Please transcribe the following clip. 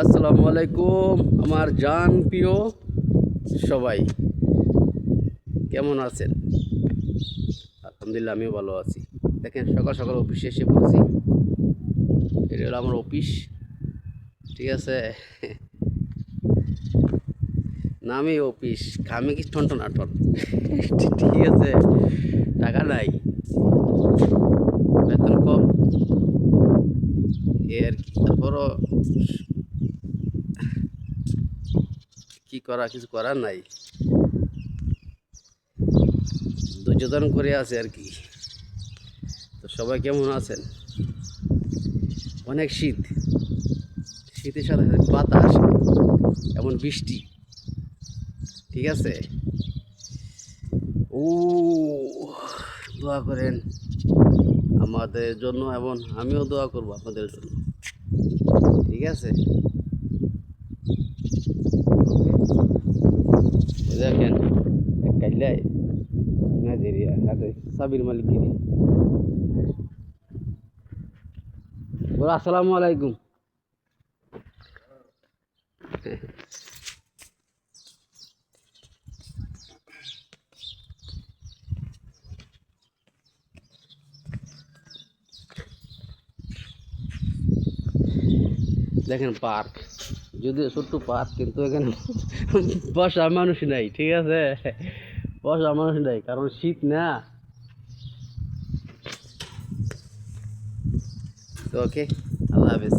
আসসালামু আলাইকুম আমার জান প্রিয় সবাই, কেমন আছেন? আলহামদুলিল্লাহ আমিও ভালো আছি। দেখেন সকাল সকাল অফিসে এসে পড়েছি। এটা হলো আমার অফিস, ঠিক আছে। নামই অফিস, খামে কি ঠন ঠন আঠন, ঠিক আছে। টাকা নাই, বেতন কম, এ আর কি। তারপরও কি করা, কিছু করার নাই, ধৈর্য ধারণ করে আছে আর কি। তো সবাই কেমন আছেন? অনেক শীত, শীতের সাথে সাথে বাতাস, এমন বৃষ্টি, ঠিক আছে। ও, দোয়া করেন আমাদের জন্য এবং আমিও দোয়া করব আপনাদের জন্য, ঠিক আছে। দেখেন কাইলাই নাইজেরিয়া হাতে সাবির মালিকগিরি বলো আসসালামু আলাইকুম। দেখেন পার্ক, যদিও ছোট্ট পার্ক, কিন্তু এখানে বসার মানুষ নাই, ঠিক আছে। বসার মানুষ নাই কারণ শীত না। তো ওকে, আল্লাহ হাফেজ।